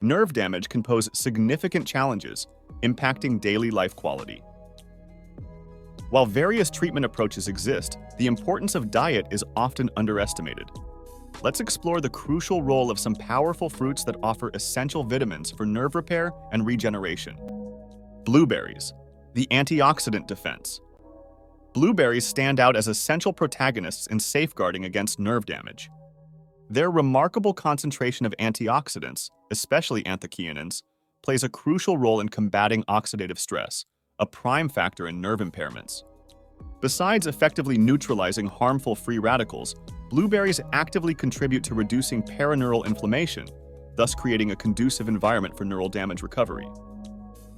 nerve damage can pose significant challenges, impacting daily life quality. While various treatment approaches exist, the importance of diet is often underestimated. Let's explore the crucial role of some powerful fruits that offer essential vitamins for nerve repair and regeneration. Blueberries, the antioxidant defense. Blueberries stand out as essential protagonists in safeguarding against nerve damage. Their remarkable concentration of antioxidants, especially anthocyanins, plays a crucial role in combating oxidative stress, a prime factor in nerve impairments. Besides effectively neutralizing harmful free radicals, blueberries actively contribute to reducing perineural inflammation, thus creating a conducive environment for neural damage recovery.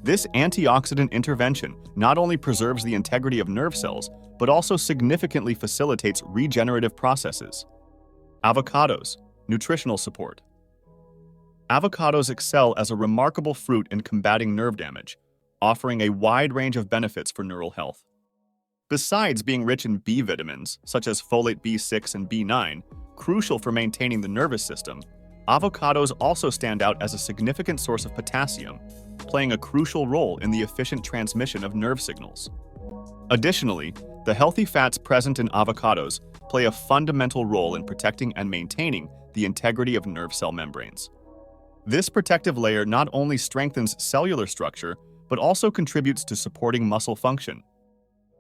This antioxidant intervention not only preserves the integrity of nerve cells, but also significantly facilitates regenerative processes. Avocados, nutritional support. Avocados excel as a remarkable fruit in combating nerve damage, offering a wide range of benefits for neural health. Besides being rich in B vitamins, such as folate B6 and B9, crucial for maintaining the nervous system, avocados also stand out as a significant source of potassium, playing a crucial role in the efficient transmission of nerve signals. Additionally, the healthy fats present in avocados play a fundamental role in protecting and maintaining the integrity of nerve cell membranes. This protective layer not only strengthens cellular structure, but also contributes to supporting muscle function.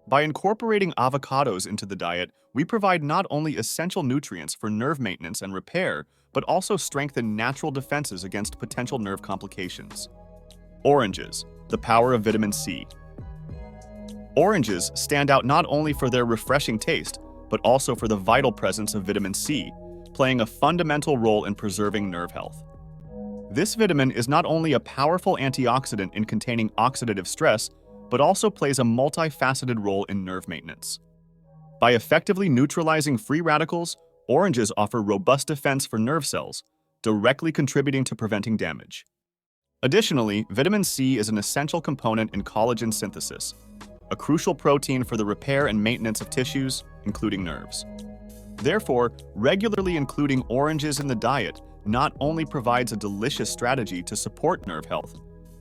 By incorporating avocados into the diet, we provide not only essential nutrients for nerve maintenance and repair, but also strengthen natural defenses against potential nerve complications. Oranges, the power of vitamin C. Oranges stand out not only for their refreshing taste, but also for the vital presence of vitamin C, playing a fundamental role in preserving nerve health. This vitamin is not only a powerful antioxidant in containing oxidative stress, but also plays a multifaceted role in nerve maintenance. By effectively neutralizing free radicals, oranges offer robust defense for nerve cells, directly contributing to preventing damage. Additionally, vitamin C is an essential component in collagen synthesis, a crucial protein for the repair and maintenance of tissues, including nerves. Therefore, regularly including oranges in the diet not only provides a delicious strategy to support nerve health,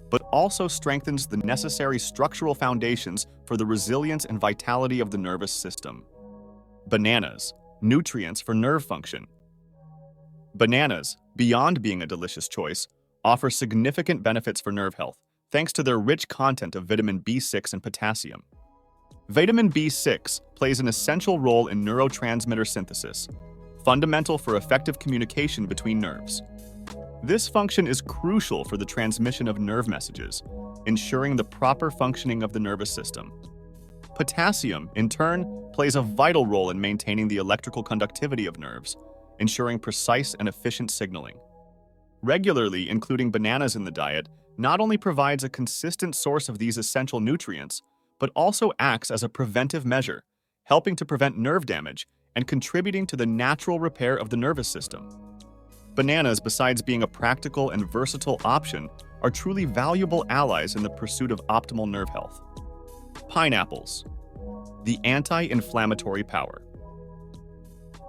but also strengthens the necessary structural foundations for the resilience and vitality of the nervous system. Bananas, nutrients for nerve function. Bananas, beyond being a delicious choice, offer significant benefits for nerve health, thanks to their rich content of vitamin B6 and potassium. Vitamin B6 plays an essential role in neurotransmitter synthesis, fundamental for effective communication between nerves. This function is crucial for the transmission of nerve messages, ensuring the proper functioning of the nervous system. Potassium, in turn, plays a vital role in maintaining the electrical conductivity of nerves, ensuring precise and efficient signaling. Regularly including bananas in the diet not only provides a consistent source of these essential nutrients, but also acts as a preventive measure, helping to prevent nerve damage and contributing to the natural repair of the nervous system. Bananas, besides being a practical and versatile option, are truly valuable allies in the pursuit of optimal nerve health. Pineapples, the anti-inflammatory power.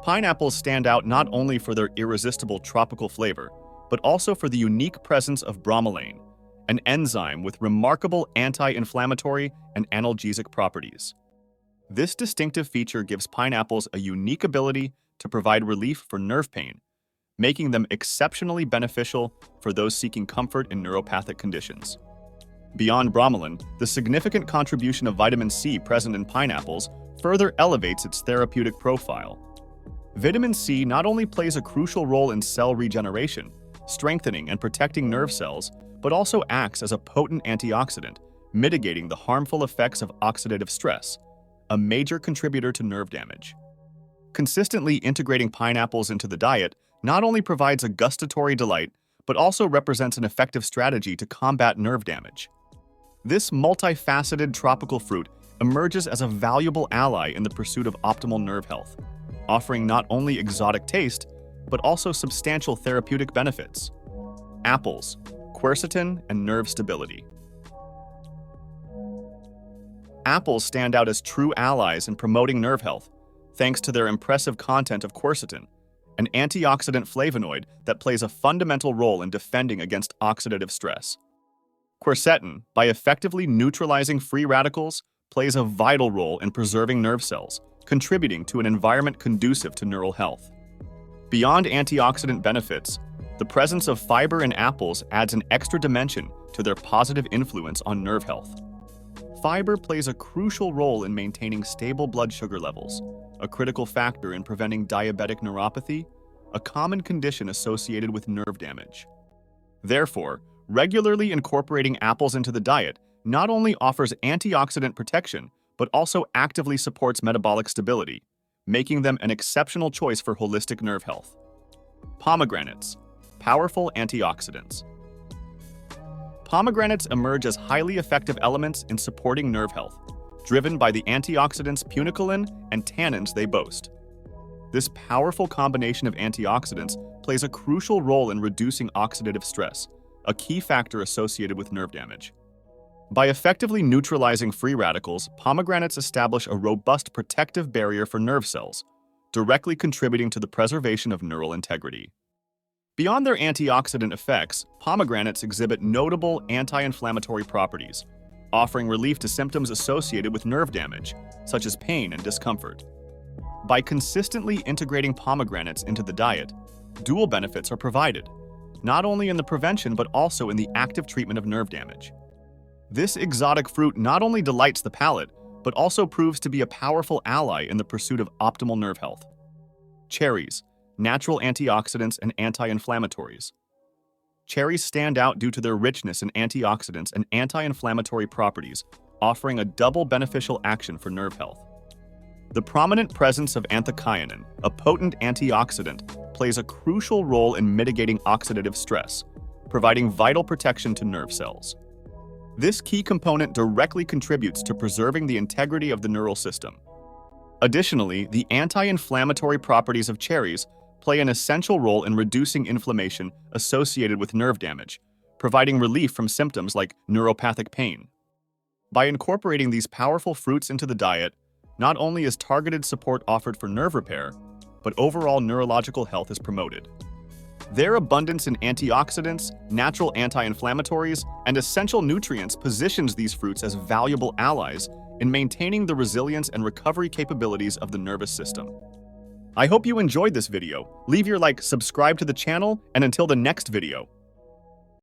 Pineapples stand out not only for their irresistible tropical flavor, but also for the unique presence of bromelain, an enzyme with remarkable anti-inflammatory and analgesic properties. This distinctive feature gives pineapples a unique ability to provide relief for nerve pain, making them exceptionally beneficial for those seeking comfort in neuropathic conditions. Beyond bromelain, the significant contribution of vitamin C present in pineapples further elevates its therapeutic profile. Vitamin C not only plays a crucial role in cell regeneration, strengthening and protecting nerve cells, but also acts as a potent antioxidant, mitigating the harmful effects of oxidative stress, a major contributor to nerve damage. Consistently integrating pineapples into the diet not only provides a gustatory delight, but also represents an effective strategy to combat nerve damage. This multifaceted tropical fruit emerges as a valuable ally in the pursuit of optimal nerve health, offering not only exotic taste, but also substantial therapeutic benefits. Apples, quercetin and nerve stability. Apples stand out as true allies in promoting nerve health, thanks to their impressive content of quercetin, an antioxidant flavonoid that plays a fundamental role in defending against oxidative stress. Quercetin, by effectively neutralizing free radicals, plays a vital role in preserving nerve cells, contributing to an environment conducive to neural health. Beyond antioxidant benefits, the presence of fiber in apples adds an extra dimension to their positive influence on nerve health. Fiber plays a crucial role in maintaining stable blood sugar levels, a critical factor in preventing diabetic neuropathy, a common condition associated with nerve damage. Therefore, regularly incorporating apples into the diet not only offers antioxidant protection, but also actively supports metabolic stability, making them an exceptional choice for holistic nerve health. Pomegranates, powerful antioxidants. Pomegranates emerge as highly effective elements in supporting nerve health, driven by the antioxidants punicalin and tannins they boast. This powerful combination of antioxidants plays a crucial role in reducing oxidative stress, a key factor associated with nerve damage. By effectively neutralizing free radicals, pomegranates establish a robust protective barrier for nerve cells, directly contributing to the preservation of neural integrity. Beyond their antioxidant effects, pomegranates exhibit notable anti-inflammatory properties, offering relief to symptoms associated with nerve damage, such as pain and discomfort. By consistently integrating pomegranates into the diet, dual benefits are provided, not only in the prevention but also in the active treatment of nerve damage. This exotic fruit not only delights the palate, but also proves to be a powerful ally in the pursuit of optimal nerve health. Cherries, natural antioxidants and anti-inflammatories. Cherries stand out due to their richness in antioxidants and anti-inflammatory properties, offering a double beneficial action for nerve health. The prominent presence of anthocyanin, a potent antioxidant, plays a crucial role in mitigating oxidative stress, providing vital protection to nerve cells. This key component directly contributes to preserving the integrity of the neural system. Additionally, the anti-inflammatory properties of cherries play an essential role in reducing inflammation associated with nerve damage, providing relief from symptoms like neuropathic pain. By incorporating these powerful fruits into the diet, not only is targeted support offered for nerve repair, but overall neurological health is promoted. Their abundance in antioxidants, natural anti-inflammatories, and essential nutrients positions these fruits as valuable allies in maintaining the resilience and recovery capabilities of the nervous system. I hope you enjoyed this video. Leave your like, subscribe to the channel, and until the next video,